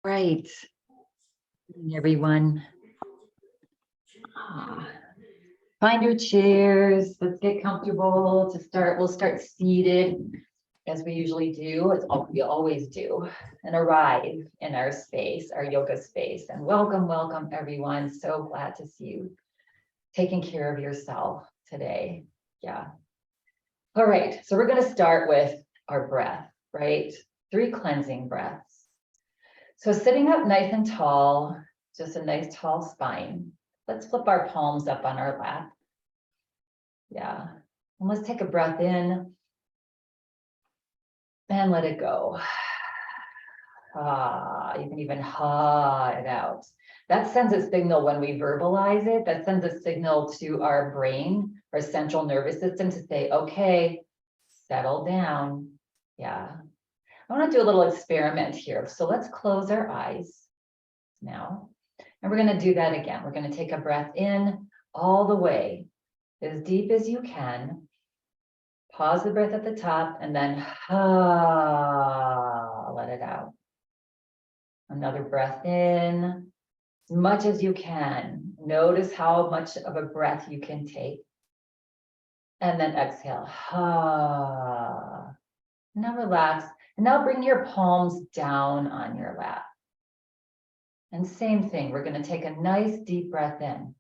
Right, everyone. Ah, Find your chairs. Let's get comfortable to start. We'll start seated as we usually do. It's all we always do, and arrive in our space, our yoga space. And welcome, welcome, everyone. So glad to see you taking care of yourself today. Yeah. All right. So we're going to start with our breath, right? 3 cleansing breaths. So sitting up nice and tall, just a nice tall spine. Let's flip our palms up on our lap. Yeah. And let's take a breath in and let it go. You can even it out. That sends a signal when we verbalize it. That sends a signal to our brain, our central nervous system to say, okay, settle down. Yeah. I want to do a little experiment here. So let's close our eyes now. And we're going to do that again. We're going to take a breath in all the way, as deep as you can. Pause the breath at the top and then let it out. Another breath in, as much as you can. Notice how much of a breath you can take. And then exhale. Now relax. And now bring your palms down on your lap. And same thing, we're going to take a nice deep breath in.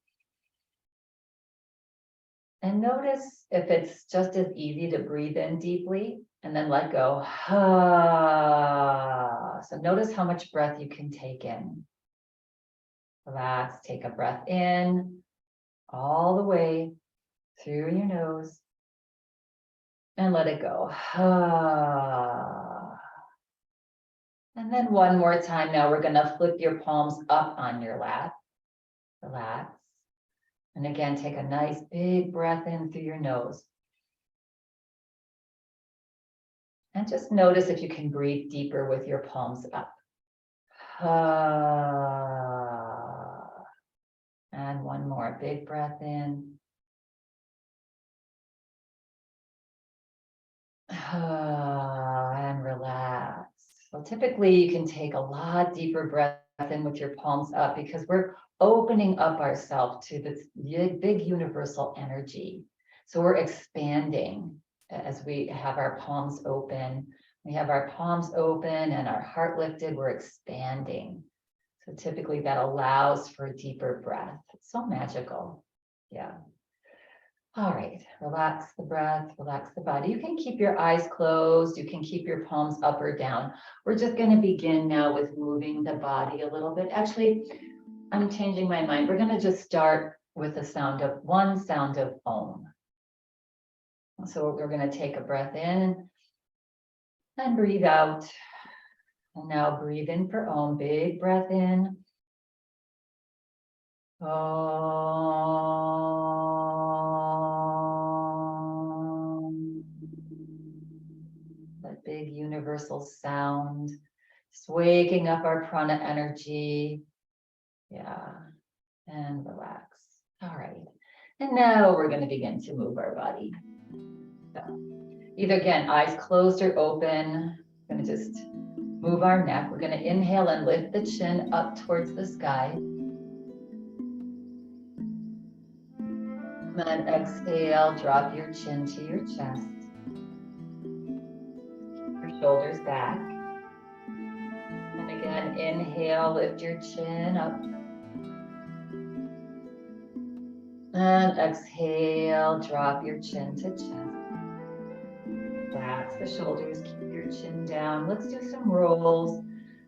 And notice if it's just as easy to breathe in deeply and then let go. So notice how much breath you can take in. Relax, take a breath in all the way through your nose and let it go. And then one more time. Now we're going to flip your palms up on your lap. Relax. And again, take a nice big breath in through your nose. And just notice if you can breathe deeper with your palms up. And one more big breath in. And relax. So typically you can take a lot deeper breath in with your palms up because we're opening up ourselves to this big universal energy. So we're expanding as we have our palms open. We have our palms open and our heart lifted, we're expanding. So typically that allows for a deeper breath. It's so magical. Yeah. All right, relax the breath, relax the body. You can keep your eyes closed. You can keep your palms up or down. We're just going to begin now with moving the body a little bit. Actually, I'm changing my mind. We're going to just start with the sound of Om. So we're going to take a breath in and breathe out. And now breathe in for Om. Big breath in. Om. That big universal sound. Just waking up our prana energy. Yeah. And relax. All right. And now we're going to begin to move our body. So either again, eyes closed or open. We're going to just move our neck. We're going to inhale and lift the chin up towards the sky. And then exhale, drop your chin to your chest. Your shoulders back. And again, inhale, lift your chin up. And exhale, drop your chin to chest. Relax the shoulders, keep your chin down. Let's do some rolls.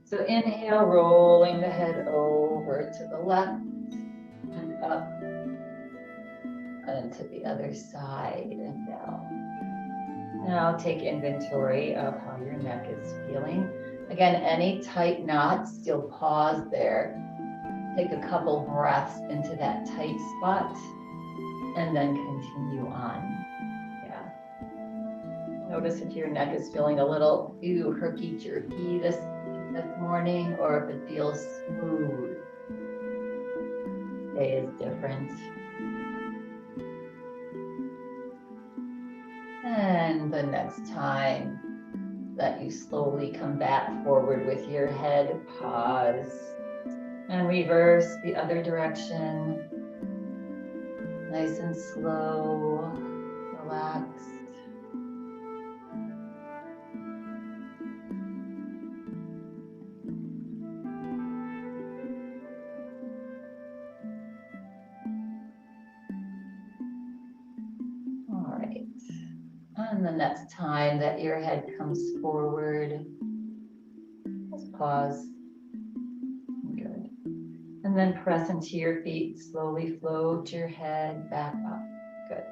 So inhale, rolling the head over to the left and up and to the other side and down. Now take inventory of how your neck is feeling. Again, any tight knots, still pause there. Take a couple breaths into that tight spot and then continue on. Yeah. Notice if your neck is feeling a little herky-jerky this morning, or if it feels smooth. Day is different. And the next time, that you slowly come back forward with your head. Pause. And reverse the other direction. Nice and slow. Relaxed. All right. And the next time that your head comes forward, just pause. Good. And then press into your feet. Slowly float your head back up. Good.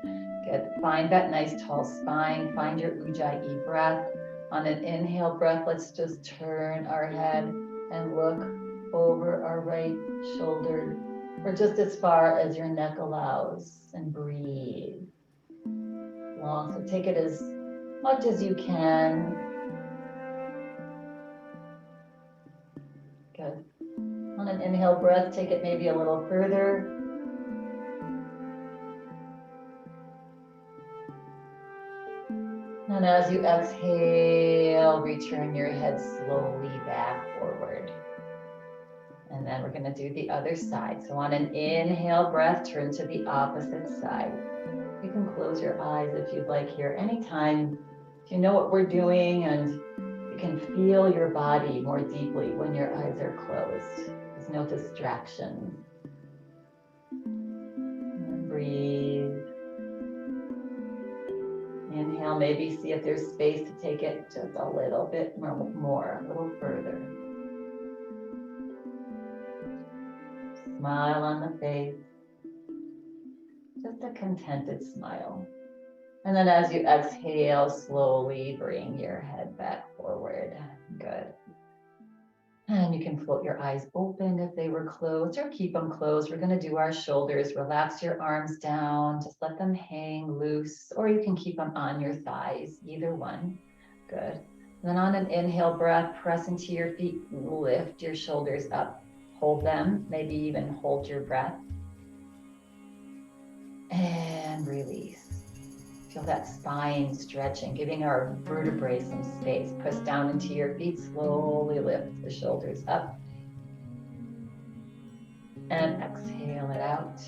Good. Find that nice tall spine. Find your ujjayi breath. On an inhale breath, let's just turn our head and look over our right shoulder, or just as far as your neck allows, and breathe. Long, so take it as much as you can. Good. On an inhale breath, take it maybe a little further. And as you exhale, return your head slowly back forward. And then we're going to do the other side. So on an inhale breath, turn to the opposite side. You can close your eyes if you'd like here. Anytime, if you know what we're doing, and you can feel your body more deeply when your eyes are closed. There's no distraction. And breathe. Inhale, maybe see if there's space to take it just a little bit more, a little further. Smile on the face. Just a contented smile. And then as you exhale, slowly bring your head back forward. Good. And you can float your eyes open if they were closed, or keep them closed. We're going to do our shoulders. Relax your arms down. Just let them hang loose, or you can keep them on your thighs, either one. Good. And then on an inhale breath, press into your feet. Lift your shoulders up. Hold them, maybe even hold your breath. And release. Feel that spine stretching, giving our vertebrae some space. Press down into your feet, slowly lift the shoulders up. And exhale it out.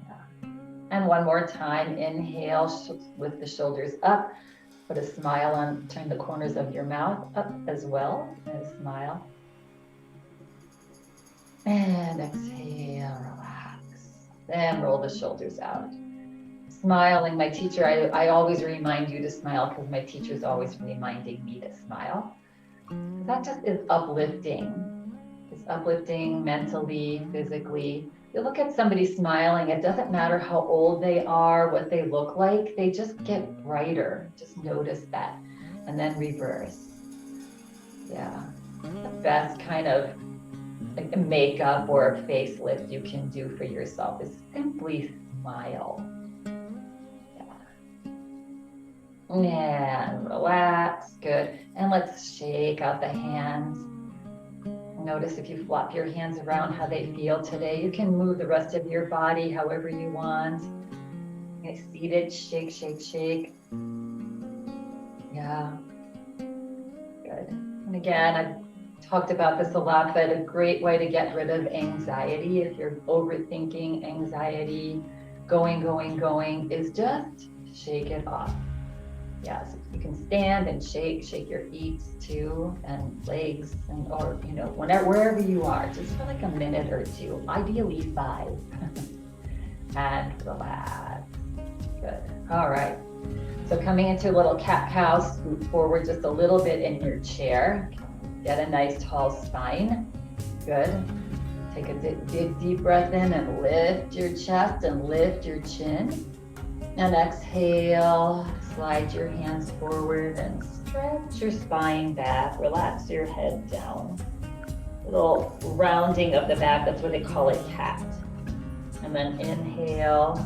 Yeah. And one more time, inhale, lift the shoulders up. Put a smile on, turn the corners of your mouth up as well, and a smile. And exhale, relax. Then roll the shoulders out. Smiling, my teacher, I always remind you to smile because my teacher's always reminding me to smile. That just is uplifting. It's uplifting mentally, physically. You look at somebody smiling, it doesn't matter how old they are, what they look like, they just get brighter. Just notice that. And then reverse. Yeah. The best kind of makeup or a facelift you can do for yourself is simply smile. And relax, good. And let's shake out the hands. Notice if you flop your hands around how they feel today. You can move the rest of your body however you want. Okay, seated, shake, shake, shake. Yeah, good. And again, I've talked about this a lot, but a great way to get rid of anxiety, if you're overthinking anxiety, going, is just shake it off. Yes, you can stand and shake your feet too, and legs, and or wherever you are, just for like a minute or two, ideally 5. And relax. Good. All right. So coming into a little cat-cow, scoot forward just a little bit in your chair. Get a nice tall spine. Good. Take a big deep breath in and lift your chest and lift your chin. And exhale, slide your hands forward and stretch your spine back. Relax your head down. A little rounding of the back, that's what they call it, cat. And then inhale,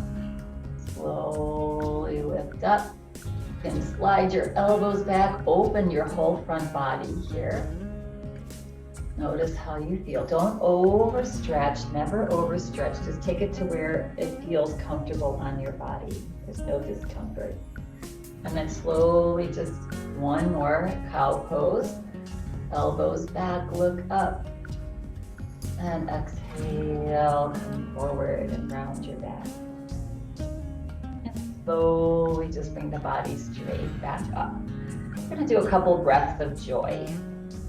slowly lift up. You can slide your elbows back, open your whole front body here. Notice how you feel. Don't overstretch, never overstretch. Just take it to where it feels comfortable on your body. There's no discomfort. And then slowly, just one more cow pose. Elbows back, look up. And exhale, come forward and round your back. And slowly just bring the body straight back up. We're gonna do a couple breaths of joy.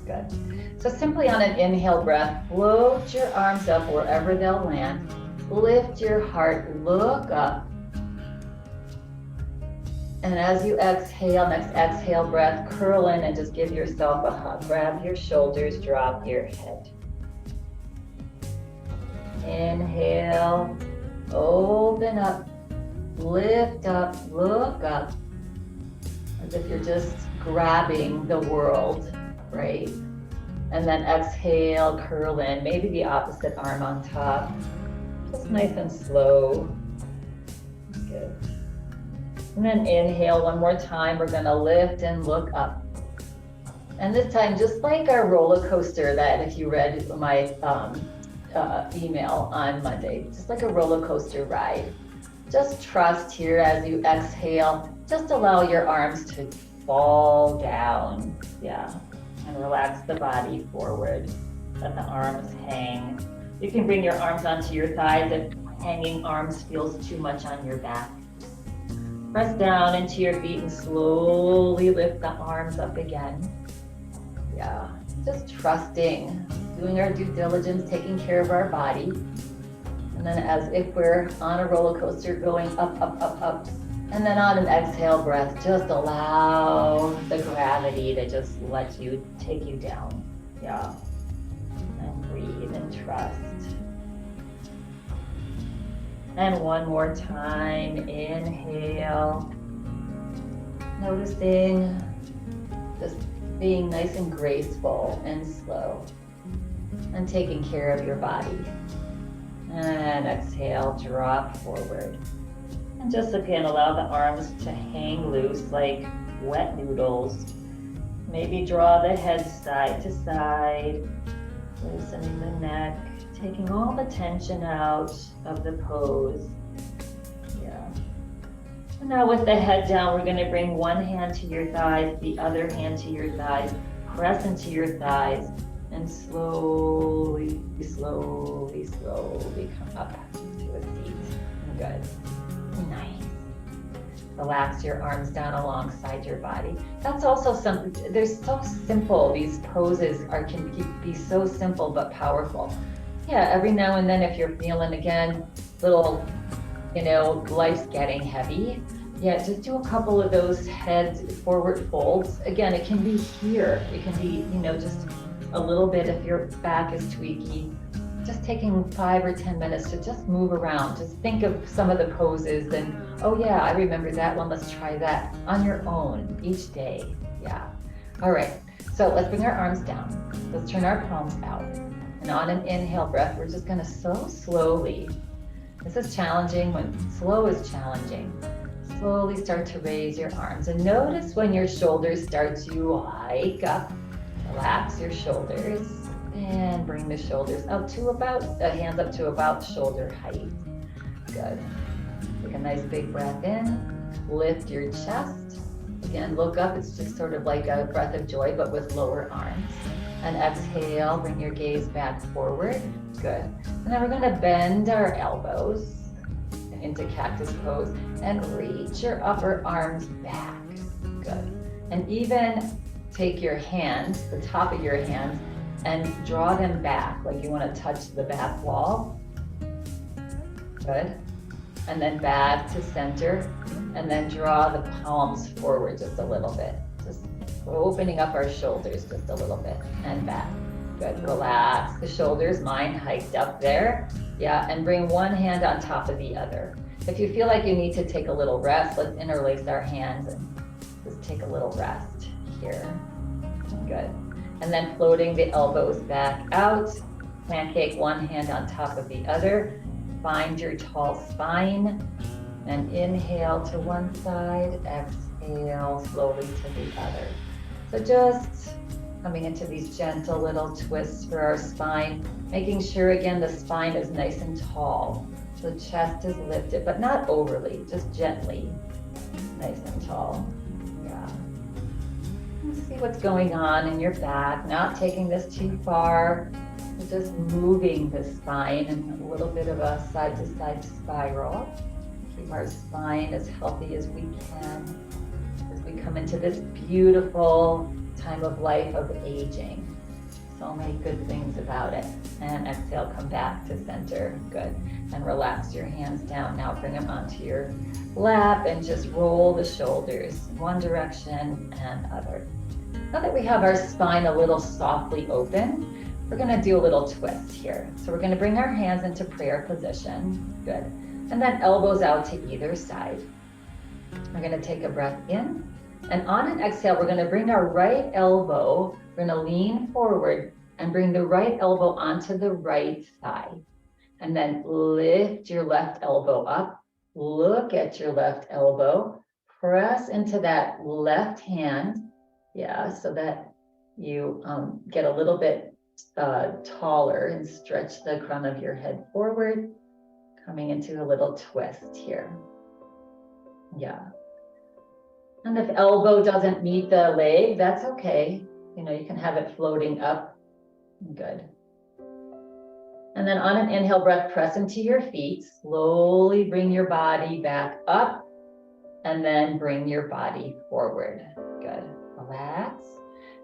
Good. So simply on an inhale breath, float your arms up wherever they'll land. Lift your heart, look up. And as you exhale, next exhale breath, curl in and just give yourself a hug. Grab your shoulders, drop your head. Inhale, open up, lift up, look up. As if you're just grabbing the world, right? And then exhale, curl in, maybe the opposite arm on top. Just nice and slow. Good. And then inhale one more time. We're gonna lift and look up. And this time, just like our roller coaster that if you read my email on Monday, just like a roller coaster ride. Just trust here as you exhale. Just allow your arms to fall down. Yeah. And relax the body forward. Let the arms hang. You can bring your arms onto your thighs if hanging arms feels too much on your back. Press down into your feet and slowly lift the arms up again. Yeah, just trusting, doing our due diligence, taking care of our body. And then as if we're on a roller coaster going up, up, up, up. And then on an exhale breath, just allow the gravity to just let you, take you down. Yeah. And breathe and trust. And one more time, inhale. Noticing, just being nice and graceful and slow. And taking care of your body. And exhale, drop forward. And just again, allow the arms to hang loose like wet noodles. Maybe draw the head side to side, loosening the neck, taking all the tension out of the pose. Yeah. And now with the head down, we're gonna bring one hand to your thighs, the other hand to your thighs, press into your thighs, and slowly, slowly, slowly come up to a seat. Good. Nice. Relax your arms down alongside your body. That's also something, they're so simple. These poses can be so simple but powerful. Yeah, every now and then if you're feeling again, little, life's getting heavy. Yeah, just do a couple of those head forward folds. Again, it can be here. It can be, just a little bit if your back is tweaky. Just taking 5 or 10 minutes to just move around. Just think of some of the poses and, oh yeah, I remember that one. Let's try that on your own each day. Yeah. All right. So let's bring our arms down. Let's turn our palms out. And on an inhale breath, we're just gonna so slowly. This is challenging when slow is challenging. Slowly start to raise your arms and notice when your shoulders start to hike up. Relax your shoulders. And bring the shoulders up to hands up to about shoulder height. Good. Take a nice big breath in. Lift your chest. Again, look up. It's just sort of like a breath of joy, but with lower arms. And exhale, bring your gaze back forward. Good. And then we're gonna bend our elbows into cactus pose and reach your upper arms back. Good. And even take your hands, the top of your hands, and draw them back like you want to touch the back wall. Good. And then back to center, and then draw the palms forward just a little bit. Just opening up our shoulders just a little bit and back. Good. Relax the shoulders, mine hiked up there. Yeah, and bring one hand on top of the other. If you feel like you need to take a little rest, let's interlace our hands and just take a little rest here. Good. And then floating the elbows back out. Pancake, one hand on top of the other. Find your tall spine. And inhale to one side, exhale slowly to the other. So just coming into these gentle little twists for our spine, making sure again the spine is nice and tall. The chest is lifted, but not overly, just gently, nice and tall. See what's going on in your back, not taking this too far, just moving the spine in a little bit of a side to side spiral. Keep our spine as healthy as we can as we come into this beautiful time of life of aging. So many good things about it. And exhale, come back to center. Good. And relax your hands down. Now bring them onto your lap and just roll the shoulders one direction and other. Now that we have our spine a little softly open, we're going to do a little twist here. So we're going to bring our hands into prayer position. Good. And then elbows out to either side. We're going to take a breath in. And on an exhale, we're going to bring our right elbow, we're going to lean forward and bring the right elbow onto the right thigh. And then lift your left elbow up. Look at your left elbow. Press into that left hand. Yeah, so that you get a little bit taller and stretch the crown of your head forward, coming into a little twist here. Yeah. And if elbow doesn't meet the leg, that's okay. You know, you can have it floating up. Good. And then on an inhale breath, press into your feet. Slowly bring your body back up and then bring your body forward. Good. Relax.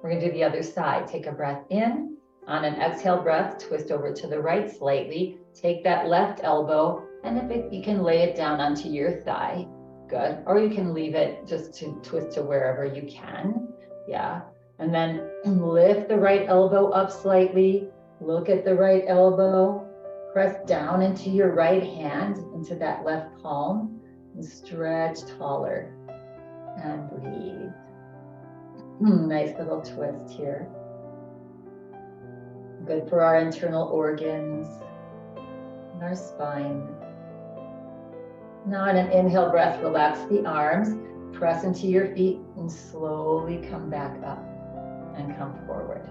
We're going to do the other side. Take a breath in. On an exhale breath, twist over to the right slightly. Take that left elbow, and you can lay it down onto your thigh. Good. Or you can leave it just to twist to wherever you can. Yeah. And then lift the right elbow up slightly. Look at the right elbow. Press down into your right hand, into that left palm, and stretch taller. And breathe. Nice little twist here. Good for our internal organs and our spine. Now on an inhale breath, relax the arms, press into your feet and slowly come back up and come forward.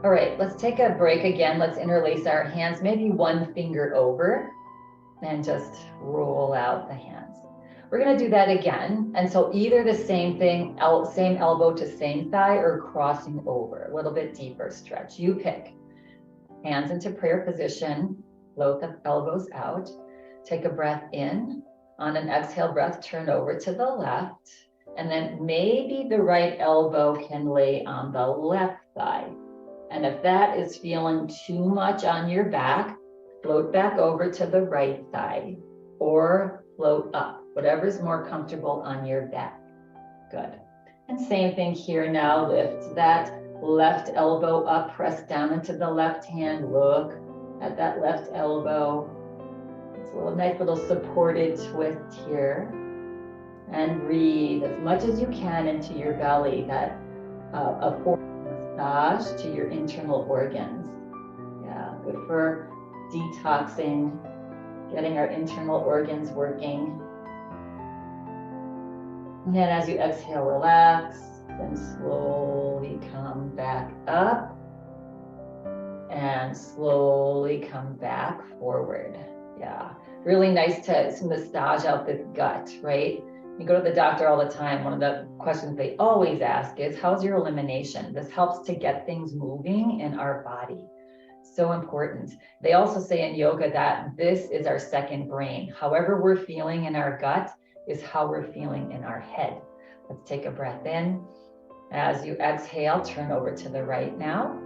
All right, let's take a break again. Let's interlace our hands, maybe one finger over, and just roll out the hands. We're gonna do that again. And so either the same thing, same elbow to same thigh, or crossing over, a little bit deeper stretch. You pick. Hands into prayer position, float the elbows out. Take a breath in. On an exhale breath, turn over to the left. And then maybe the right elbow can lay on the left thigh. And if that is feeling too much on your back, float back over to the right thigh or float up, whatever's more comfortable on your back. Good. And same thing here now, lift that left elbow up, press down into the left hand, look at that left elbow. It's a nice little supported twist here. And breathe as much as you can into your belly, that a forward massage to your internal organs. Yeah, good for detoxing, getting our internal organs working. And then as you exhale, relax, then slowly come back up and slowly come back forward. Yeah, really nice to massage out this gut, right? You go to the doctor all the time. One of the questions they always ask is, how's your elimination? This helps to get things moving in our body. So important. They also say in yoga that this is our second brain. However we're feeling in our gut is how we're feeling in our head. Let's take a breath in. As you exhale, turn over to the right now.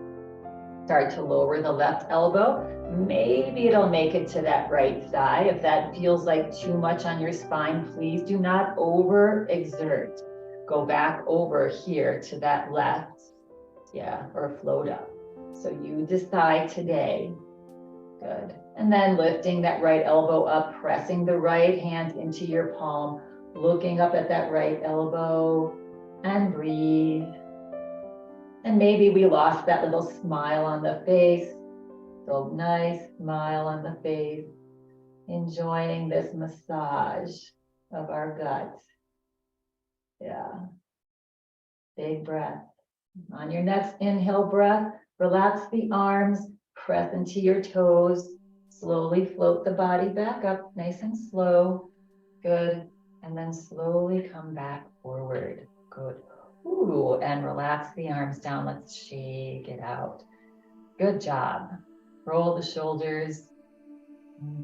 Start to lower the left elbow. Maybe it'll make it to that right thigh. If that feels like too much on your spine, please do not overexert. Go back over here to that left, yeah, or float up. So you decide today. Good. And then lifting that right elbow up, pressing the right hand into your palm, looking up at that right elbow, and breathe. And maybe we lost that little smile on the face. So nice smile on the face, enjoying this massage of our gut. Yeah. Big breath. On your next inhale breath, relax the arms, press into your toes, slowly float the body back up, nice and slow. Good. And then slowly come back forward. Good. Ooh, and relax the arms down. Let's shake it out. Good job. Roll the shoulders.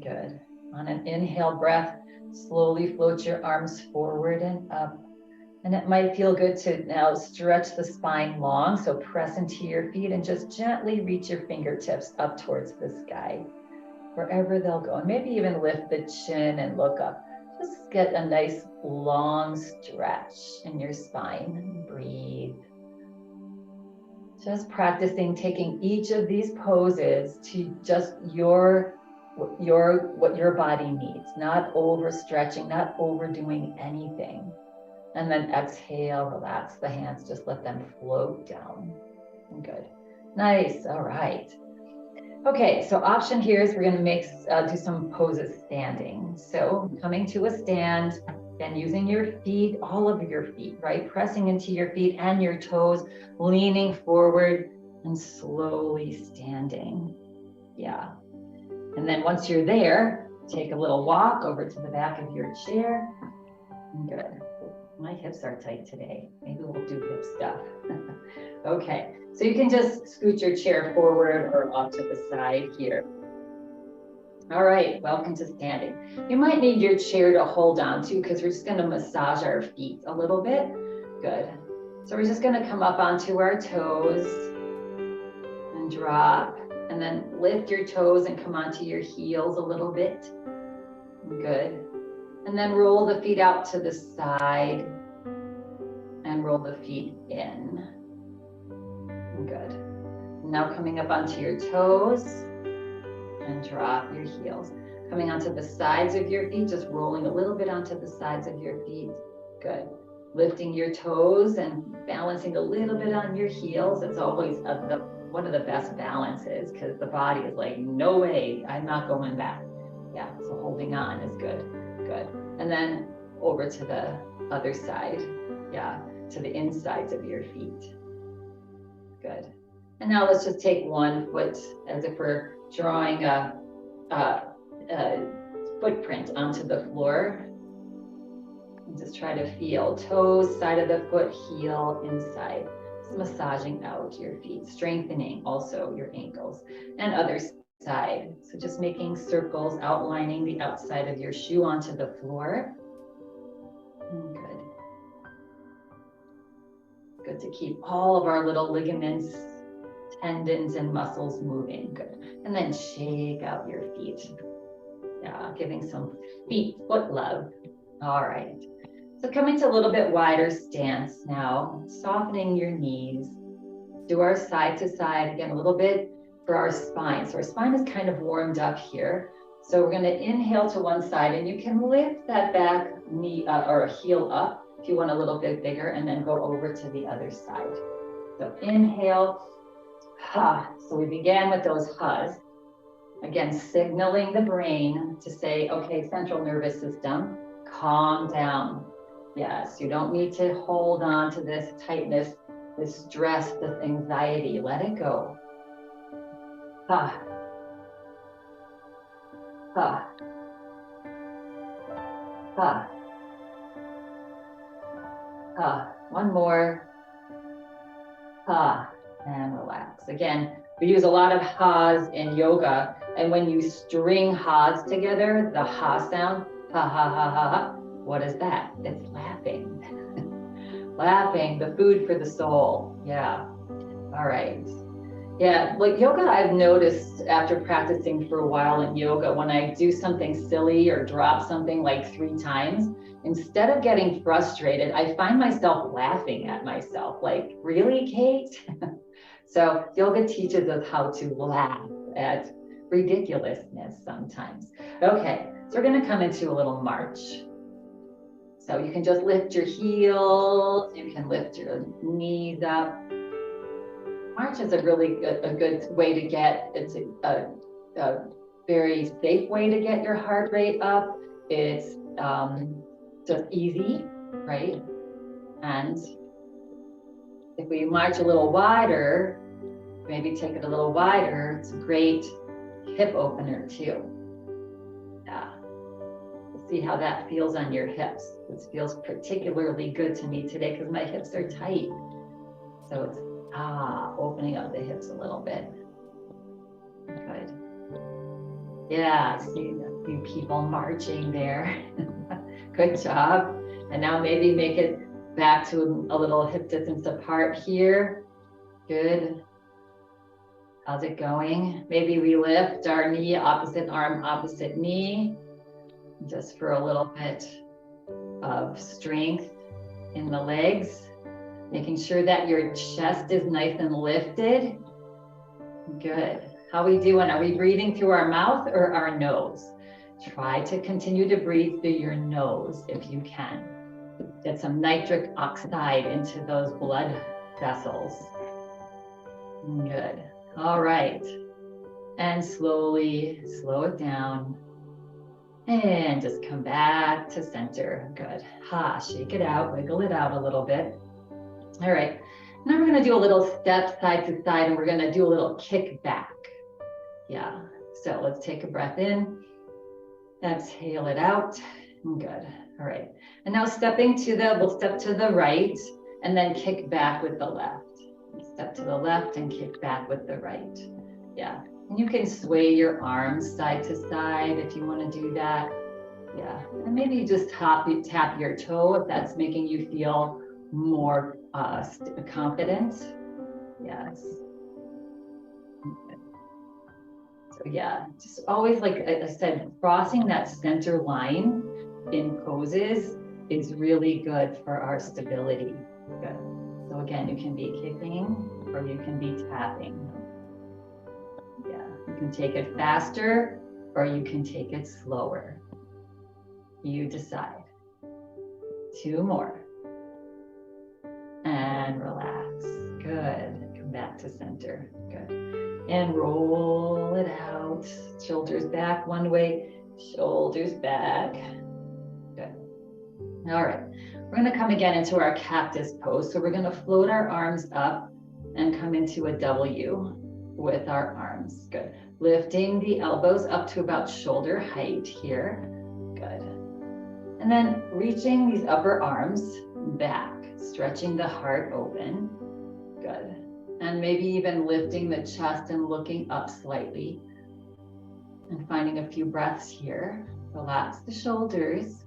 Good. On an inhale breath, slowly float your arms forward and up. And it might feel good to now stretch the spine long. So press into your feet and just gently reach your fingertips up towards the sky, wherever they'll go. And maybe even lift the chin and look up. Just get a nice long stretch in your spine. Breathe. Just practicing taking each of these poses to just what your body needs, not overstretching, not overdoing anything. And then exhale, relax the hands, just let them float down. Good. Nice. All right. Okay, so option here is we're going to do some poses standing. So coming to a stand, then using your feet, all of your feet, right? Pressing into your feet and your toes, leaning forward and slowly standing. Yeah. And then once you're there, take a little walk over to the back of your chair. Good. My hips are tight today. Maybe we'll do hip stuff. Okay, so you can just scoot your chair forward or off to the side here. All right, welcome to standing. You might need your chair to hold on to because we're just going to massage our feet a little bit. Good. So we're just going to come up onto our toes and drop, and then lift your toes and come onto your heels a little bit. Good. And then roll the feet out to the side and roll the feet in. Good. Now coming up onto your toes and drop your heels. Coming onto the sides of your feet, just rolling a little bit onto the sides of your feet. Good. Lifting your toes and balancing a little bit on your heels. It's always one of the best balances because the body is like, no way, I'm not going back. Yeah, so holding on is good. Good. And then over to the other side. Yeah, to the insides of your feet. Good. And now let's just take one foot as if we're drawing a footprint onto the floor. And just try to feel toes, side of the foot, heel, inside. Just massaging out your feet, strengthening also your ankles and other side. So just making circles, outlining the outside of your shoe onto the floor. Good. Good to keep all of our little ligaments, tendons, and muscles moving. Good. And then shake out your feet. Yeah, giving some foot love. All right. So coming to a little bit wider stance now, softening your knees. Do our side to side again, a little bit for our spine. So our spine is kind of warmed up here. So we're going to inhale to one side, and you can lift that back knee or heel up if you want a little bit bigger, and then go over to the other side. So inhale, ha. So we began with those ha's. Again, signaling the brain to say, okay, central nervous system, calm down. Yes, you don't need to hold on to this tightness, this stress, this anxiety. Let it go. Ha. Ha. Ha. Ha. One more. Ha. And relax. Again, we use a lot of ha's in yoga. And when you string ha's together, the ha sound, ha, ha, ha, ha, ha. What is that? It's laughing. Laughing, the food for the soul. Yeah. All right. Yeah, like yoga, I've noticed after practicing for a while in yoga, when I do something silly or drop something like 3 times, instead of getting frustrated, I find myself laughing at myself. Like, really, Kate? So yoga teaches us how to laugh at ridiculousness sometimes. Okay, so we're going to come into a little march. So you can just lift your heels, you can lift your knees up. March is a really good way to get, it's a very safe way to get your heart rate up. It's just easy, right? And if we march a little wider, maybe take it a little wider, it's a great hip opener too. Yeah. See how that feels on your hips. This feels particularly good to me today because my hips are tight. So it's opening up the hips a little bit. Good. Yeah, I see a few people marching there. Good job. And now maybe make it back to a little hip distance apart here. Good. How's it going? Maybe we lift our knee, opposite arm, opposite knee, just for a little bit of strength in the legs. Making sure that your chest is nice and lifted. Good. How are we doing? Are we breathing through our mouth or our nose? Try to continue to breathe through your nose if you can. Get some nitric oxide into those blood vessels. Good. All right. And slowly slow it down. And just come back to center. Good. Shake it out, wiggle it out a little bit. All right. Now we're going to do a little step side to side, and we're going to do a little kick back. Yeah. So let's take a breath in. Exhale it out. Good. All right. And now we'll step to the right and then kick back with the left. Step to the left and kick back with the right. Yeah. And you can sway your arms side to side if you want to do that. Yeah. And maybe just tap your toe if that's making you feel more confident. Yes. So yeah, just always, like I said, crossing that center line in poses is really good for our stability. Good. So again, you can be kicking or you can be tapping. Yeah, you can take it faster or you can take it slower. You decide. 2 more. And relax. Good. Come back to center. Good. And roll it out. Shoulders back one way, shoulders back. Good. All right. We're going to come again into our cactus pose. So we're going to float our arms up and come into a W with our arms. Good. Lifting the elbows up to about shoulder height here. Good. And then reaching these upper arms back, stretching the heart open. Good. And maybe even lifting the chest and looking up slightly. And finding a few breaths here. Relax the shoulders.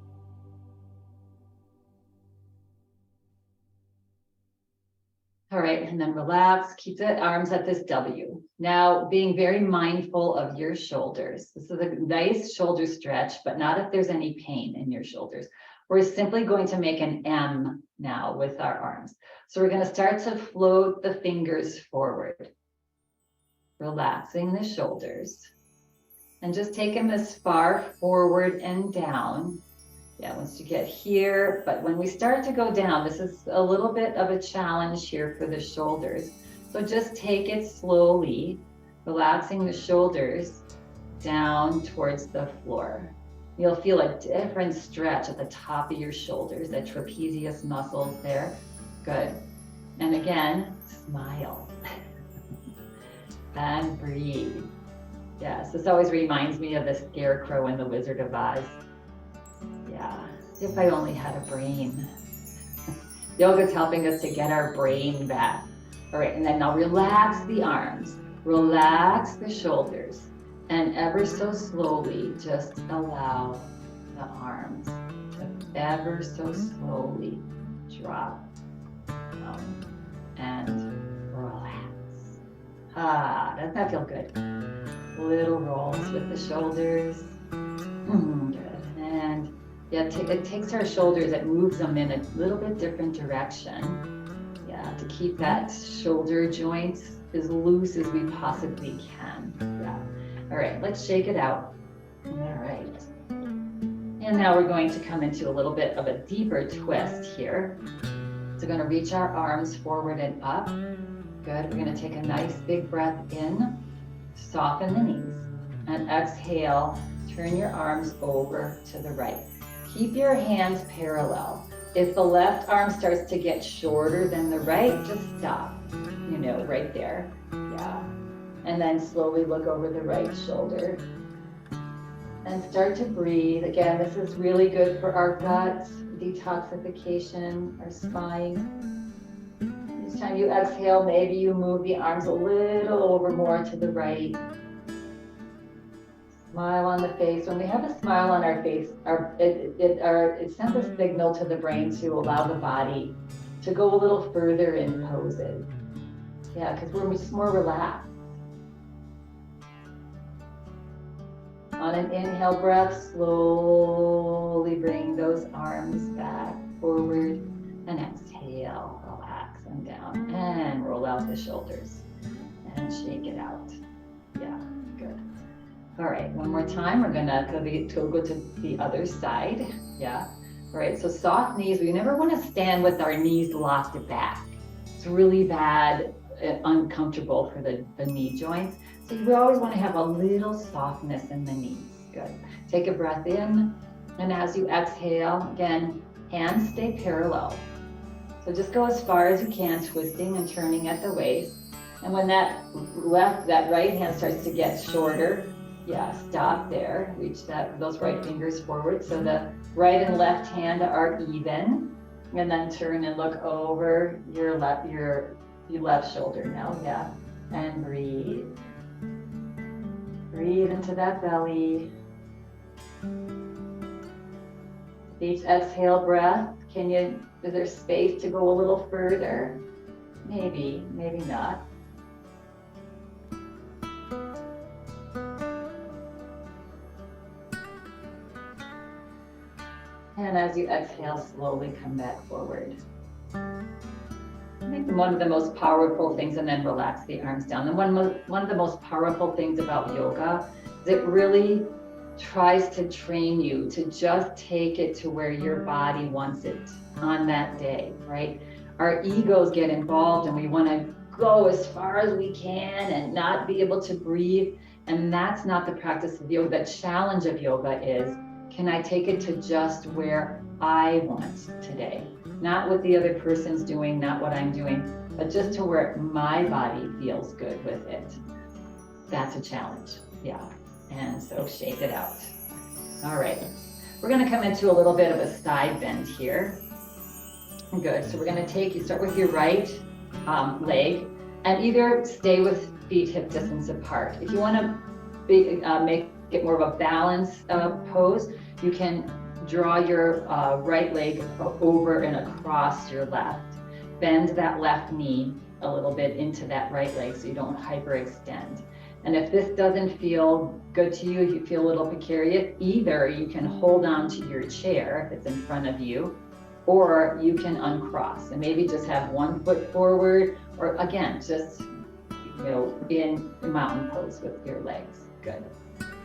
All right, and then relax, keep the arms at this W. Now, being very mindful of your shoulders. This is a nice shoulder stretch, but not if there's any pain in your shoulders. We're simply going to make an M now with our arms. So we're going to start to float the fingers forward, relaxing the shoulders. And just take them as far forward and down. Yeah, once you get here, but when we start to go down, this is a little bit of a challenge here for the shoulders. So just take it slowly, relaxing the shoulders down towards the floor. You'll feel a different stretch at the top of your shoulders, the trapezius muscles there. Good. And again, smile. And breathe. Yes, this always reminds me of the Scarecrow in The Wizard of Oz. Yeah, if I only had a brain. Yoga's helping us to get our brain back. All right, and then now relax the arms, relax the shoulders, and ever so slowly just allow the arms to ever so slowly drop and relax. Doesn't that feel good? Little rolls with the shoulders. Good. And yeah, it takes our shoulders, it moves them in a little bit different direction. Yeah, to keep that shoulder joint as loose as we possibly can. Yeah. All right, let's shake it out. All right. And now we're going to come into a little bit of a deeper twist here. So we're going to reach our arms forward and up. Good. We're going to take a nice big breath in, soften the knees, and exhale, turn your arms over to the right. Keep your hands parallel. If the left arm starts to get shorter than the right, just stop, right there. Yeah. And then slowly look over the right shoulder. And start to breathe. Again, this is really good for our gut, detoxification, our spine. Each time you exhale, maybe you move the arms a little over more to the right. Smile on the face. When we have a smile on our face, it sends a signal to the brain to allow the body to go a little further in poses. Yeah, because we're just more relaxed. On an inhale breath, slowly bring those arms back forward and exhale, relax them down and roll out the shoulders and shake it out. Yeah, good. All right, one more time. We're gonna go to the other side. Yeah. All right, so soft knees. We never want to stand with our knees locked back. It's really bad, uncomfortable for the knee joints. So you always want to have a little softness in the knees. Good. Take a breath in, and as you exhale, again, hands stay parallel. So just go as far as you can, twisting and turning at the waist. And when that right hand starts to get shorter, yeah, stop there. Reach those right fingers forward so the right and left hand are even. And then turn and look over your left shoulder now, yeah. And breathe. Breathe into that belly. Each exhale breath, is there space to go a little further? Maybe, maybe not. And as you exhale, slowly come back forward. I think one of the most powerful things, and then relax the arms down. And one of the most powerful things about yoga is it really tries to train you to just take it to where your body wants it on that day, right? Our egos get involved and we want to go as far as we can and not be able to breathe. And that's not the practice of yoga. The challenge of yoga is, can I take it to just where I want today? Not what the other person's doing, not what I'm doing, but just to where my body feels good with it. That's a challenge, yeah. And so shake it out. All right, we're gonna come into a little bit of a side bend here. Good, so we're gonna start with your right leg and either stay with feet hip distance apart. If you wanna make it more of a balanced pose, you can draw your right leg over and across your left. Bend that left knee a little bit into that right leg so you don't hyperextend. And if this doesn't feel good to you, if you feel a little precarious, either you can hold on to your chair if it's in front of you, or you can uncross and maybe just have one foot forward, or again, just in mountain pose with your legs. Good.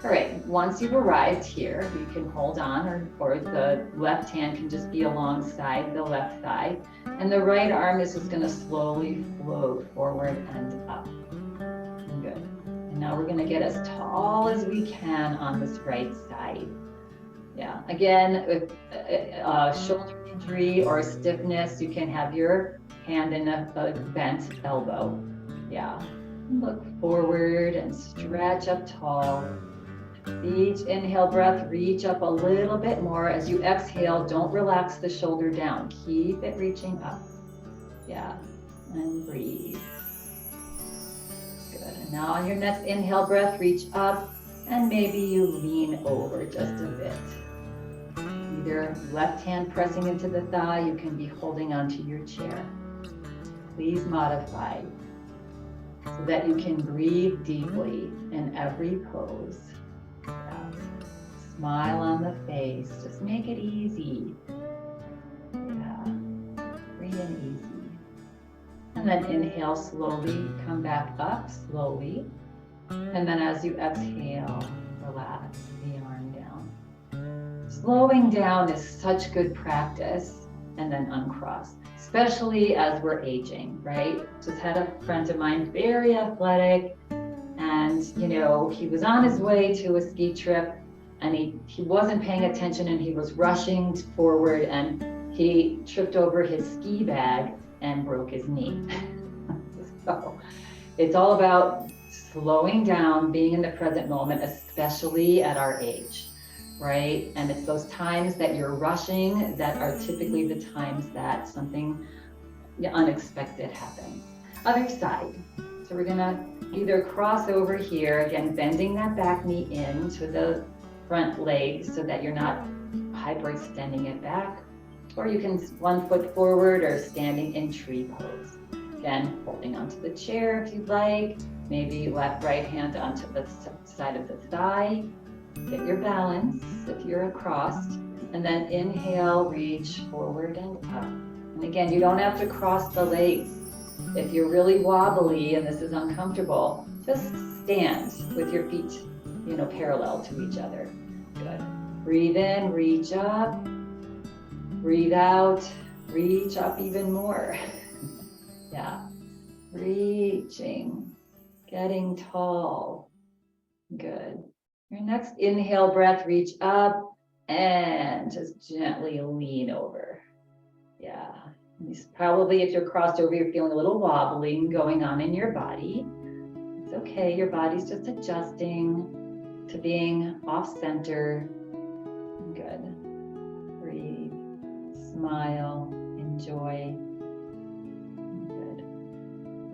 All right, once you've arrived here, you can hold on, or the left hand can just be alongside the left thigh, and the right arm is just gonna slowly float forward and up. Good. And now we're gonna get as tall as we can on this right side. Yeah, again, with shoulder injury or stiffness, you can have your hand in a bent elbow. Yeah, look forward and stretch up tall. Each inhale breath, reach up a little bit more. As you exhale, don't relax the shoulder down. Keep it reaching up. Yeah, and breathe. Good, and now on your next inhale breath, reach up and maybe you lean over just a bit. Either left hand pressing into the thigh, you can be holding onto your chair. Please modify so that you can breathe deeply in every pose. Yeah. Smile on the face, just make it easy. Yeah, free and easy. And then inhale slowly, come back up slowly. And then as you exhale, relax the arm down. Slowing down is such good practice, and then uncross, especially as we're aging, right? Just had a friend of mine, very athletic, and he was on his way to a ski trip and he wasn't paying attention and he was rushing forward and he tripped over his ski bag and broke his knee. So it's all about slowing down, being in the present moment, especially at our age, right? And it's those times that you're rushing that are typically the times that something unexpected happens. Other side. So we're gonna either cross over here, again, bending that back knee into the front leg so that you're not hyperextending it back, or you can 1 foot forward or standing in tree pose. Again, holding onto the chair if you'd like, maybe right hand onto the side of the thigh. Get your balance if you're across, and then inhale, reach forward and up. And again, you don't have to cross the legs. If you're really wobbly and this is uncomfortable, just stand with your feet, parallel to each other. Good. Breathe in, reach up. Breathe out, reach up even more. Yeah. Reaching, getting tall. Good. Your next inhale breath, reach up and just gently lean over. Yeah. Probably if you're crossed over, you're feeling a little wobbling going on in your body. It's okay. Your body's just adjusting to being off center. Good. Breathe, smile, enjoy. Good.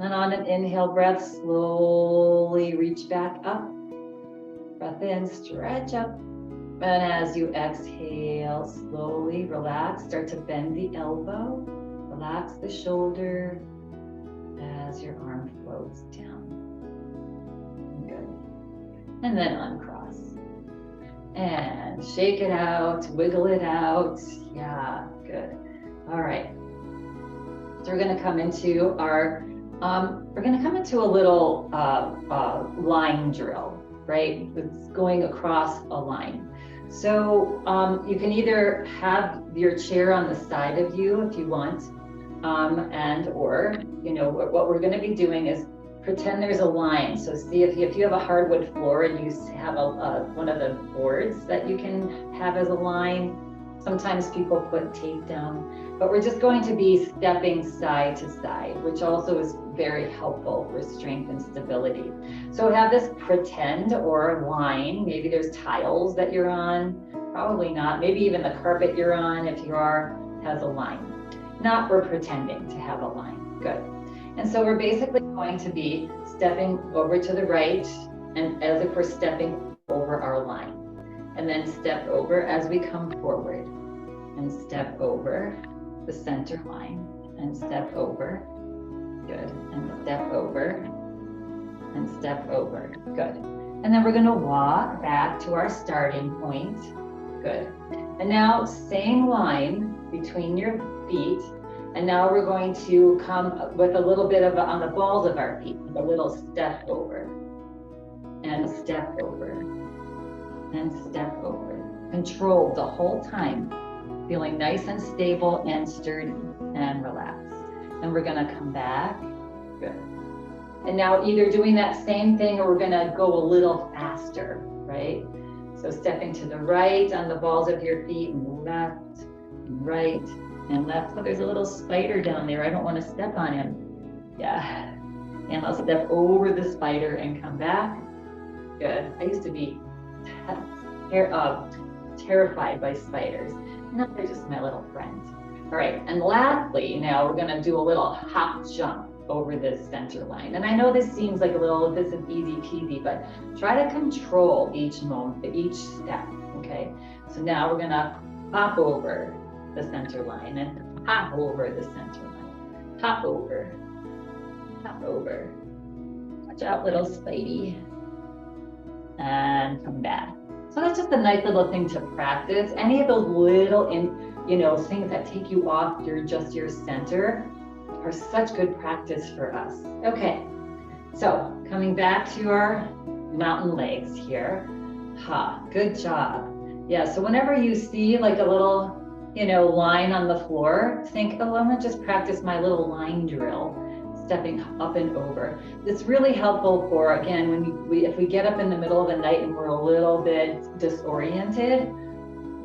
And on an inhale breath, slowly reach back up. Breath in, stretch up. And as you exhale, slowly relax. Start to bend the elbow. Relax the shoulder as your arm floats down. Good. And then uncross. And shake it out, wiggle it out. Yeah, good. All right. So we're going to come into our, a little line drill, right? It's going across a line. So you can either have your chair on the side of you if you want, what we're going to be doing is pretend there's a line. So see if you have a hardwood floor and you have one of the boards that you can have as a line. Sometimes people put tape down, but we're just going to be stepping side to side, which also is very helpful for strength and stability. So have this pretend or line. Maybe there's tiles that you're on, probably not. Maybe even the carpet you're on, if you are, has a line. Not we're pretending to have a line. Good. And so we're basically going to be stepping over to the right, and as if we're stepping over our line. And then step over as we come forward. And step over the center line. And step over. Good. And step over. And step over. Good. And then we're going to walk back to our starting point. Good. And now same line between your feet. And now we're going to come with a little bit of on the balls of our feet, a little step over. And step over. And step over. Controlled the whole time. Feeling nice and stable and sturdy and relaxed. And we're going to come back. Good. And now either doing that same thing or we're going to go a little faster, right? So stepping to the right on the balls of your feet and left and right and left. So there's a little spider down there. I don't want to step on him. Yeah. And I'll step over the spider and come back. Good. I used to be terrified by spiders. Now they're just my little friends. All right. And lastly, now we're going to do a little hop jump over this center line. And I know this seems like this is easy peasy, but try to control each step. Okay. So now we're going to hop over the center line and hop over the center line. Hop over. Hop over. Watch out, little Spidey. And come back. So that's just a nice little thing to practice. Any of those little things that take you off your center are such good practice for us. Okay, so coming back to our mountain legs here. Good job. Yeah, so whenever you see like a little, line on the floor, think, oh, I'm gonna just practice my little line drill, stepping up and over. It's really helpful for, again, if we get up in the middle of the night and we're a little bit disoriented,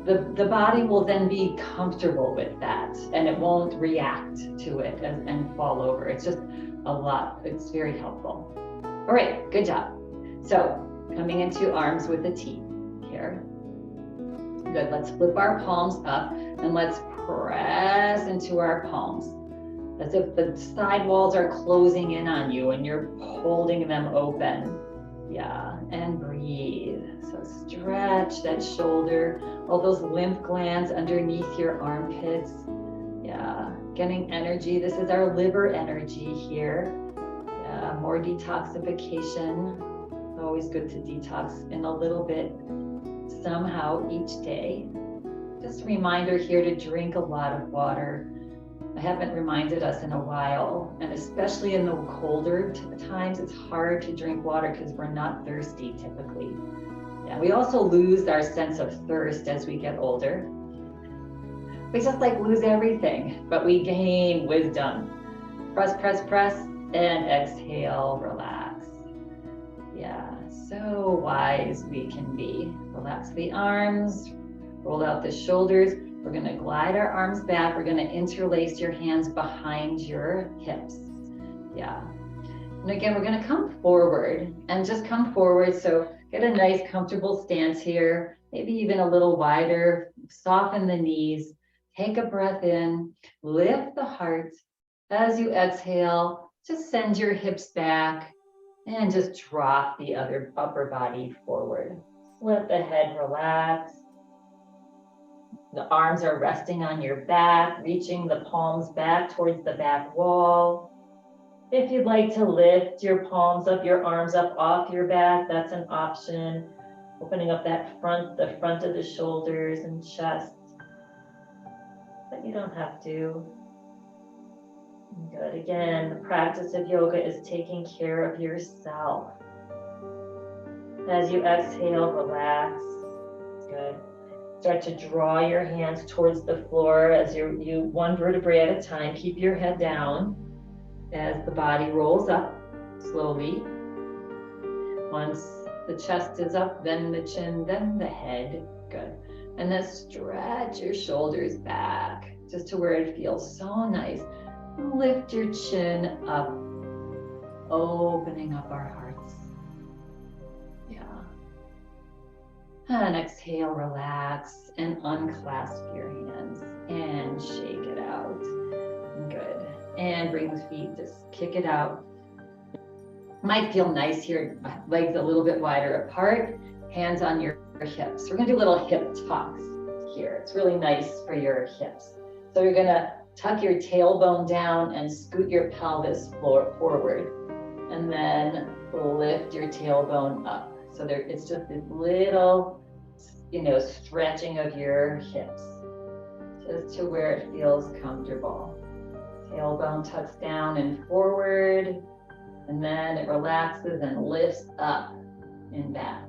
the body will then be comfortable with that and it won't react to it and fall over. It's just a lot. It's very helpful. All right, good job. So coming into arms with a T here. Good, let's flip our palms up and let's press into our palms as if the side walls are closing in on you and you're holding them open. Yeah, and breathe. So stretch that shoulder, all those lymph glands underneath your armpits. Yeah, getting energy. This is our liver energy here. Yeah, more detoxification. Always good to detox in a little bit somehow each day. Just a reminder here to drink a lot of water. I haven't reminded us in a while, and especially in the colder times, it's hard to drink water because we're not thirsty typically. Yeah, we also lose our sense of thirst as we get older. We just like lose everything, but we gain wisdom. Press, press, press, and exhale, relax. Yeah, so wise we can be. Relax the arms, roll out the shoulders. We're gonna glide our arms back. We're gonna interlace your hands behind your hips. Yeah. And again, we're gonna come forward and just come forward. So get a nice comfortable stance here, maybe even a little wider. Soften the knees. Take a breath in, lift the heart. As you exhale, just send your hips back and just drop the other upper body forward. Let the head relax. The arms are resting on your back, reaching the palms back towards the back wall. If you'd like to lift your palms up, your arms up off your back, that's an option. Opening up that the front of the shoulders and chest. But you don't have to. Good. Again, the practice of yoga is taking care of yourself. As you exhale, relax. Good. Start to draw your hands towards the floor as you one vertebrae at a time. Keep your head down as the body rolls up slowly. Once the chest is up, then the chin, then the head. Good. And then stretch your shoulders back just to where it feels so nice. Lift your chin up, opening up our hearts. Yeah. And exhale, relax, and unclasp your hands and shake it out. Good. And bring the feet, just kick it out. Might feel nice here, legs a little bit wider apart, hands on your hips. We're gonna do a little hip tucks here. It's really nice for your hips. So you're gonna tuck your tailbone down and scoot your pelvis forward. And then lift your tailbone up. So it's just this little, stretching of your hips, just to where it feels comfortable. Tailbone tucks down and forward, and then it relaxes and lifts up and back.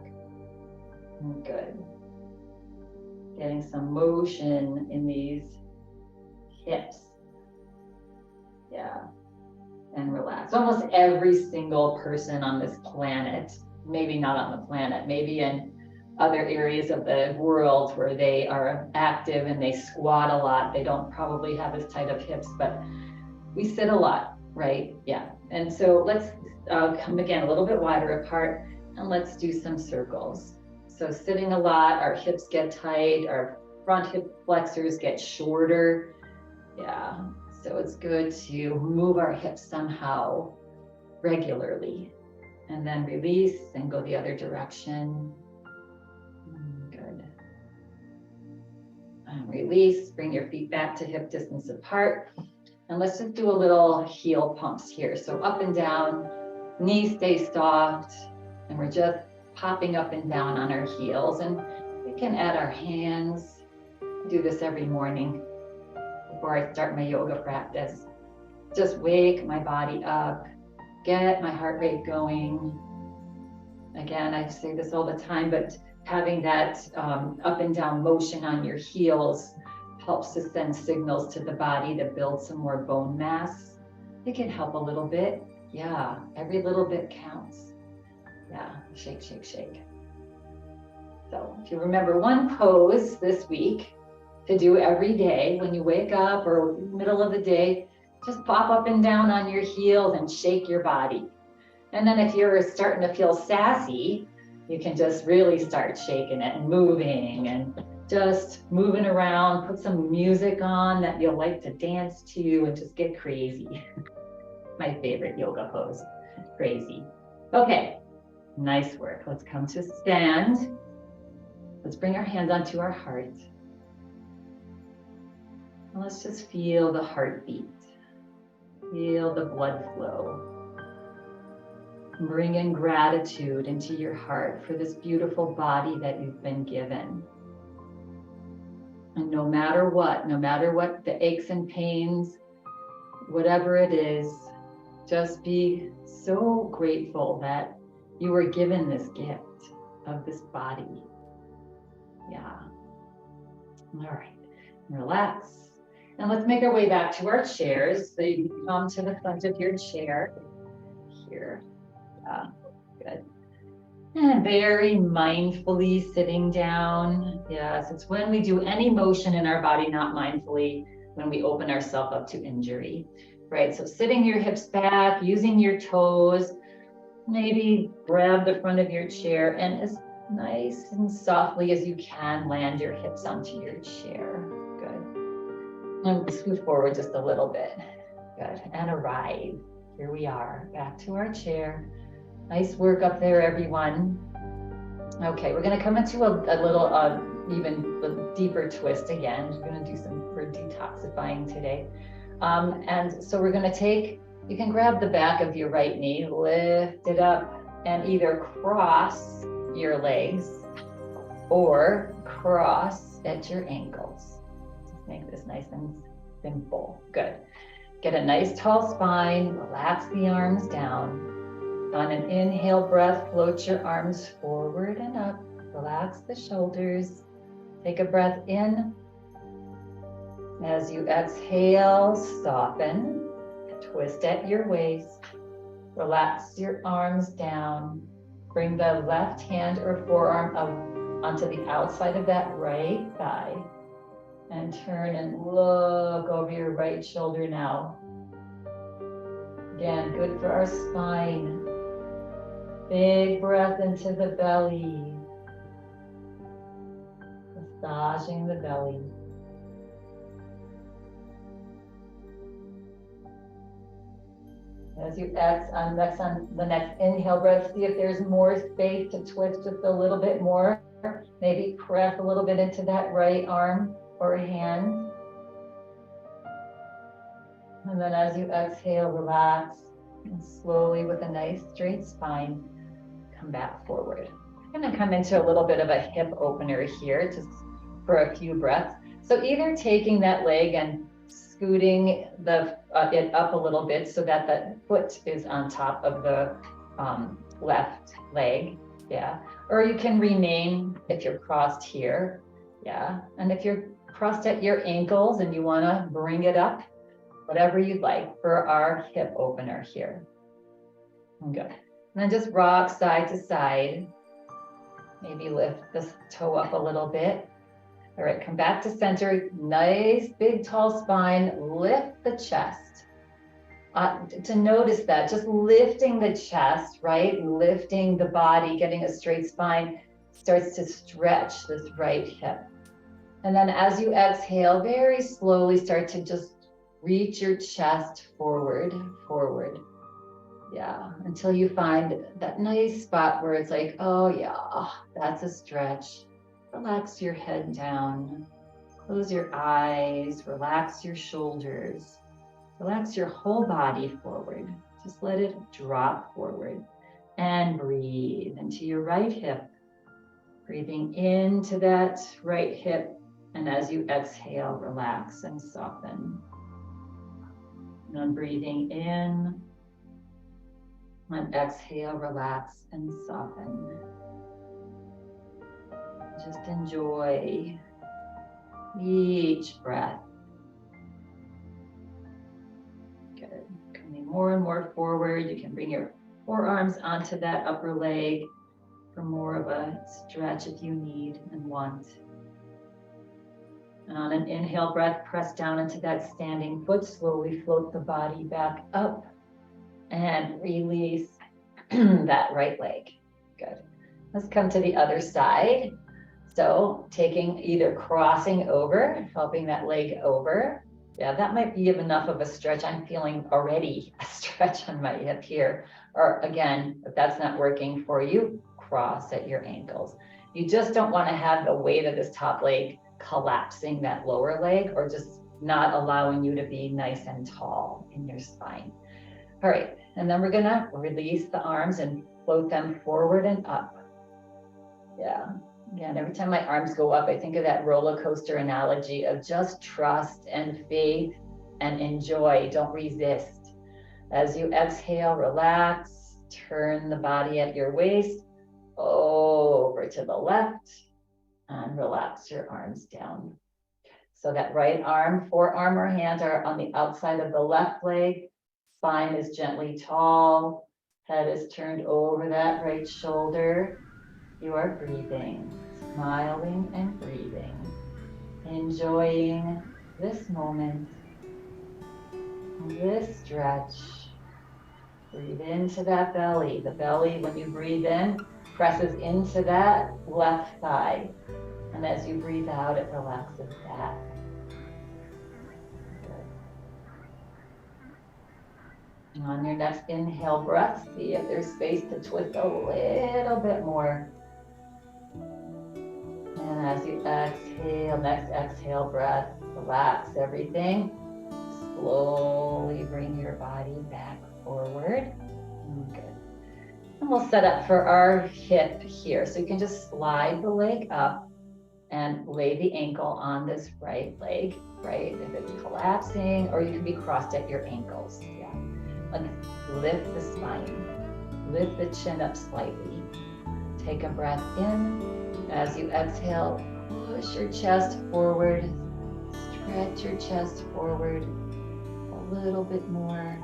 Good. Getting some motion in these hips. Yeah. And relax. Almost every single person on this planet, maybe not on the planet, maybe in other areas of the world where they are active and they squat a lot, they don't probably have as tight of hips, but we sit a lot, right? Yeah. And so let's come again a little bit wider apart and let's do some circles. So sitting a lot, our hips get tight, our front hip flexors get shorter. Yeah, so it's good to move our hips somehow regularly and then release and go the other direction. Good. And release, bring your feet back to hip distance apart. And let's just do a little heel pumps here. So up and down, knees stay soft, and we're just popping up and down on our heels. And we can add our hands. I do this every morning before I start my yoga practice. Just wake my body up, get my heart rate going. Again, I say this all the time, but having that up and down motion on your heels helps to send signals to the body to build some more bone mass. It can help a little bit. Yeah, every little bit counts. Yeah, shake, shake, shake. So if you remember one pose this week to do every day when you wake up or middle of the day, just pop up and down on your heels and shake your body. And then if you're starting to feel sassy, you can just really start shaking it and moving and just moving around, put some music on that you'll like to dance to and just get crazy. My favorite yoga pose, crazy. Okay, nice work. Let's come to stand. Let's bring our hands onto our heart. And let's just feel the heartbeat. Feel the blood flow. Bring in gratitude into your heart for this beautiful body that you've been given. And no matter what the aches and pains, whatever it is, just be so grateful that you were given this gift of this body. Yeah. All right. Relax. And let's make our way back to our chairs. So you can come to the front of your chair here. Yeah, good. And very mindfully sitting down. Yes, it's when we do any motion in our body, not mindfully, when we open ourselves up to injury, right? So sitting your hips back, using your toes, maybe grab the front of your chair and as nice and softly as you can, land your hips onto your chair. Good. And scoot forward just a little bit. Good. And arrive. Here we are, back to our chair. Nice work up there, everyone. Okay, we're gonna come into a little, even a deeper twist again. We're gonna do for detoxifying today. And so we're gonna you can grab the back of your right knee, lift it up, and either cross your legs or cross at your ankles. Just make this nice and simple. Good. Get a nice tall spine, relax the arms down. On an inhale breath, float your arms forward and up. Relax the shoulders. Take a breath in. As you exhale, soften. Twist at your waist. Relax your arms down. Bring the left hand or forearm up onto the outside of that right thigh. And turn and look over your right shoulder now. Again, good for our spine. Big breath into the belly. Massaging the belly. As you on the next inhale breath, see if there's more space to twist just a little bit more. Maybe press a little bit into that right arm or hand. And then as you exhale, relax and slowly with a nice straight spine, come back forward. I'm going to come into a little bit of a hip opener here just for a few breaths. So either taking that leg and scooting it up a little bit so that the foot is on top of the left leg, yeah. Or you can remain if you're crossed here, yeah. And if you're crossed at your ankles and you want to bring it up, whatever you'd like for our hip opener here. Good. And then just rock side to side. Maybe lift this toe up a little bit. All right, come back to center. Nice, big, tall spine. Lift the chest. To notice that, just lifting the chest, right? Lifting the body, getting a straight spine starts to stretch this right hip. And then as you exhale, very slowly start to just reach your chest forward. Yeah, until you find that nice spot where it's like, oh yeah, that's a stretch. Relax your head down, close your eyes, relax your shoulders, relax your whole body forward. Just let it drop forward and breathe into your right hip. Breathing into that right hip, and as you exhale, relax and soften. And then breathing in, and exhale, relax and soften. Just enjoy each breath. Good. Coming more and more forward. You can bring your forearms onto that upper leg for more of a stretch if you need and want. And on an inhale breath, press down into that standing foot. Slowly float the body back up and release. that right leg. Good. Let's come to the other side. So taking either crossing over, helping that leg over. Yeah, that might be enough of a stretch. I'm feeling already a stretch on my hip here. Or again, if that's not working for you, cross at your ankles. You just don't want to have the weight of this top leg collapsing that lower leg or just not allowing you to be nice and tall in your spine. All right, and then we're gonna release the arms and float them forward and up. Yeah, again, every time my arms go up, I think of that roller coaster analogy of just trust and faith and enjoy, don't resist. As you exhale, relax, turn the body at your waist over to the left and relax your arms down. So that right arm, forearm or hand are on the outside of the left leg. Spine is gently tall. Head is turned over that right shoulder. You are breathing, smiling and breathing, enjoying this moment, this stretch. Breathe into that belly. The belly, when you breathe in, presses into that left thigh. And as you breathe out, it relaxes back. And on your next inhale breath, see if there's space to twist a little bit more. And as you exhale, next exhale breath, relax everything. Slowly bring your body back forward. Good. And we'll set up for our hip here. So you can just slide the leg up and lay the ankle on this right leg, right? If it's collapsing, or you can be crossed at your ankles. Yeah. Let's lift the spine, lift the chin up slightly. Take a breath in. As you exhale, push your chest forward, stretch your chest forward a little bit more,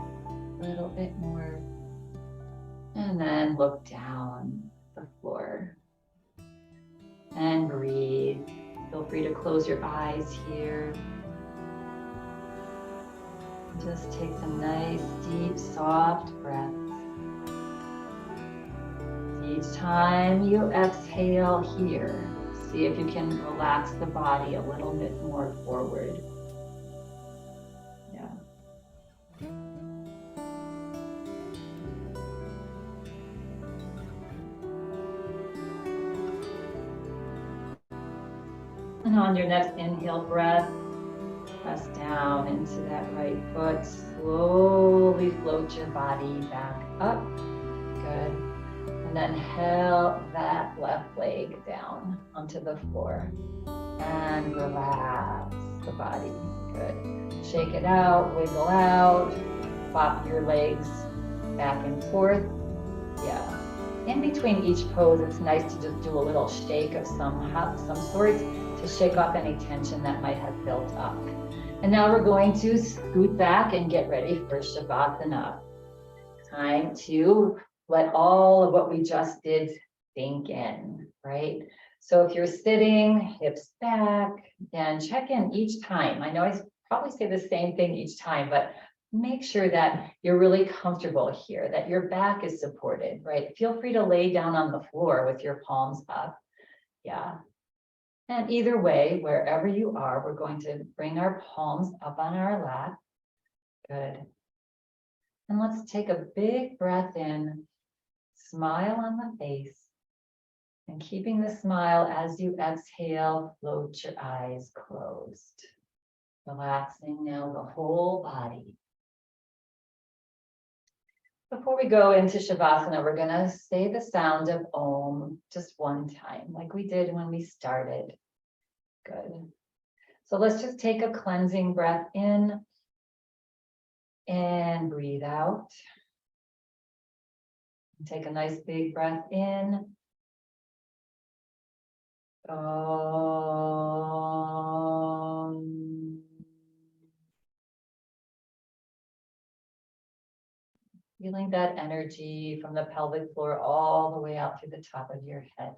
and then look down the floor and breathe. Feel free to close your eyes here. Just take some nice, deep, soft breaths. Each time you exhale here, see if you can relax the body a little bit more forward. Yeah. And on your next inhale breath, press down into that right foot. Slowly float your body back up. Good. And then help that left leg down onto the floor. And relax the body. Good. Shake it out, wiggle out, pop your legs back and forth. Yeah. In between each pose, it's nice to just do a little shake of some sort to shake off any tension that might have built up. And now we're going to scoot back and get ready for Shavasana. Time to let all of what we just did sink in, right? So if you're sitting, hips back, and check in each time. I know I probably say the same thing each time, but make sure that you're really comfortable here, that your back is supported, right? Feel free to lay down on the floor with your palms up. Yeah. And either way, wherever you are, we're going to bring our palms up on our lap. Good. And let's take a big breath in, smile on the face, and keeping the smile as you exhale, float your eyes closed. Relaxing now the whole body. Before we go into Shavasana, we're going to say the sound of Om just one time, like we did when we started. Good. So let's just take a cleansing breath in and breathe out. Take a nice big breath in. Om. Feeling that energy from the pelvic floor all the way out through the top of your head.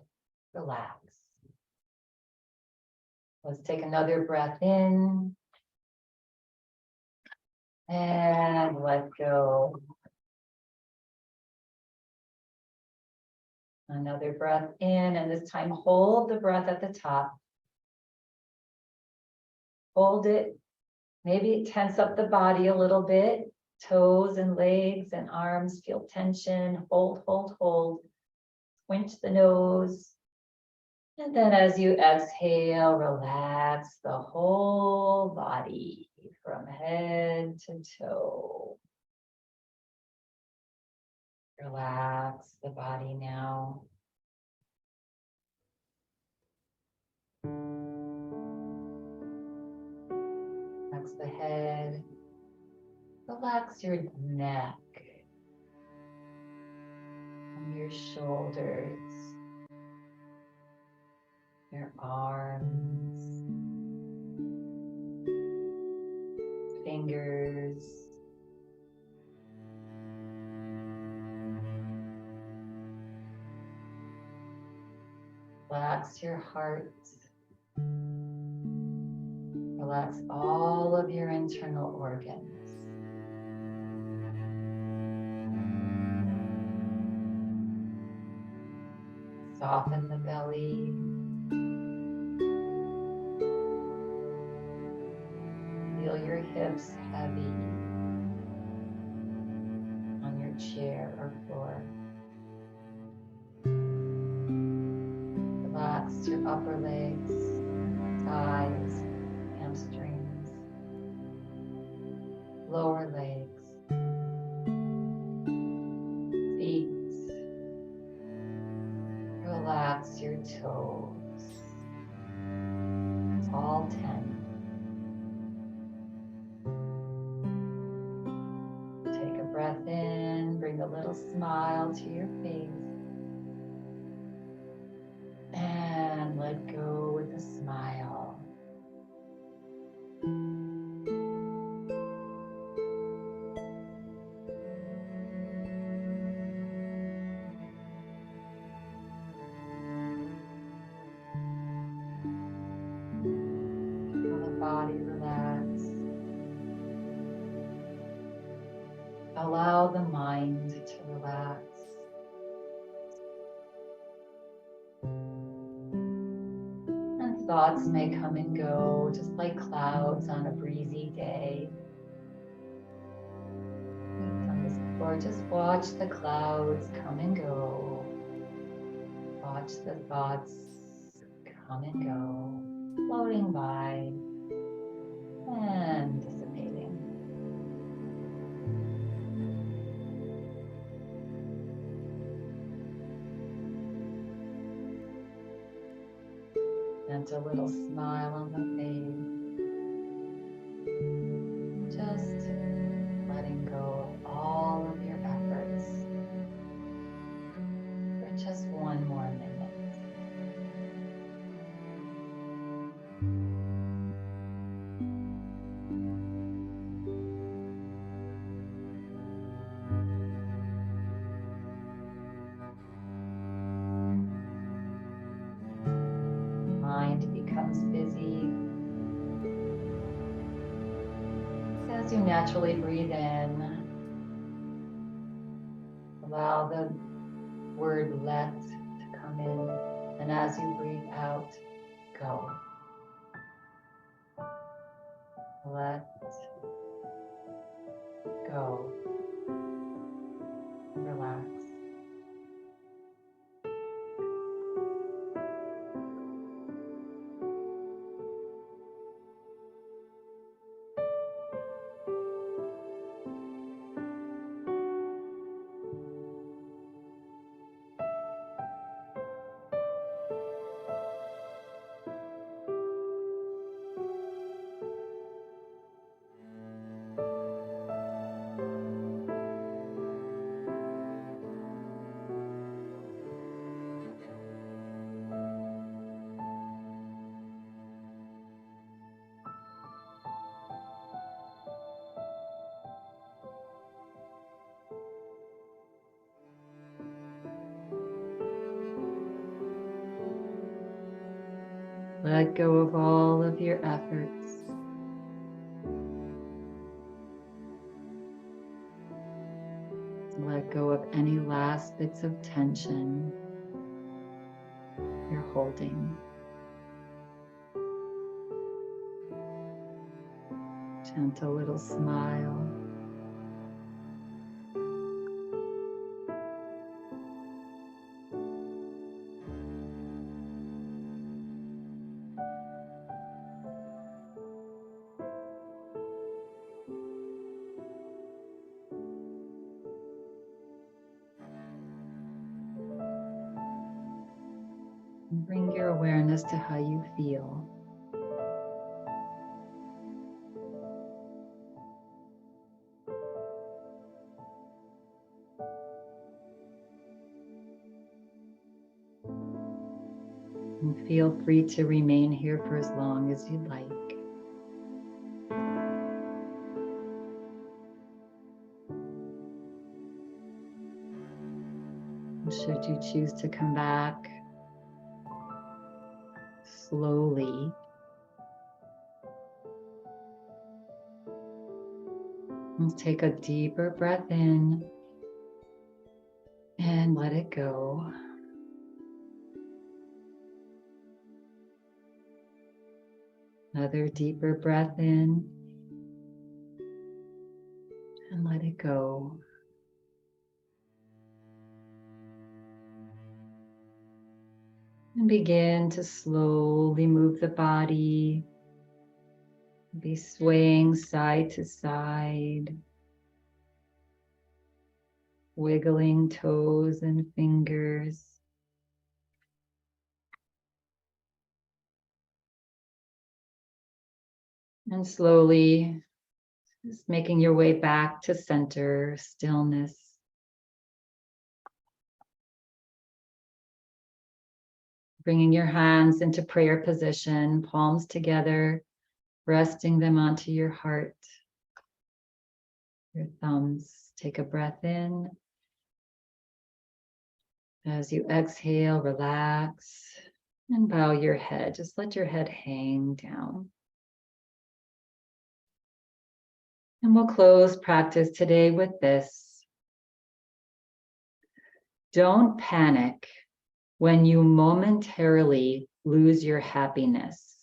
Relax. Let's take another breath in. And let go. Another breath in, and this time hold the breath at the top. Hold it. Maybe tense up the body a little bit. Toes and legs and arms feel tension. Hold, hold, hold. Squinch the nose. And then as you exhale, relax the whole body from head to toe. Relax the body now. Relax the head. Relax your neck and your shoulders, your arms, fingers. Relax your heart. Relax all of your internal organs. Soften the belly. Feel your hips heavy on your chair or floor. Relax your upper legs, thighs, hamstrings, lower legs, feet. Relax your toes, all 10. Take a breath in, bring a little smile to your face. And let go with a smile. Feel the body relax. Allow the mind to relax. And thoughts may come and go, just like clouds on a breezy day. We've done this before. Just watch the clouds come and go. Watch the thoughts come and go, floating by and dissipating. And a little smile on the face. Just letting go of all of your efforts for just one more minute. Mind becomes busy. As you naturally breathe in, allow the word let to come in, and as you breathe out, go. Let go. Relax. Let go of all of your efforts. Let go of any last bits of tension. you're holding. Gentle little smile. And bring your awareness to how you feel. And feel free to remain here for as long as you'd like. And should you choose to come back, slowly and take a deeper breath in and let it go. Another deeper breath in and let it go. And begin to slowly move the body. Be swaying side to side, wiggling toes and fingers. And slowly, just making your way back to center, stillness. Bringing your hands into prayer position, palms together, resting them onto your heart, your thumbs. Take a breath in. As you exhale, relax and bow your head. Just let your head hang down. And we'll close practice today with this. Don't panic when you momentarily lose your happiness.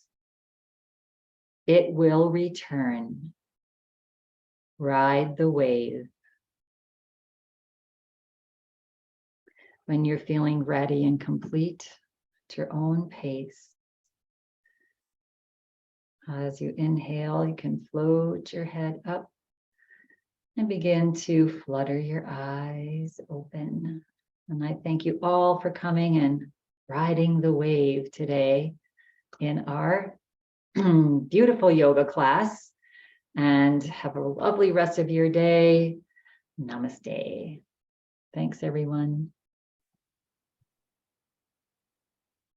It will return. Ride the wave. When you're feeling ready and complete at your own pace. As you inhale, you can float your head up and begin to flutter your eyes open. And I thank you all for coming and riding the wave today in our beautiful yoga class. And have a lovely rest of your day. Namaste. Thanks, everyone.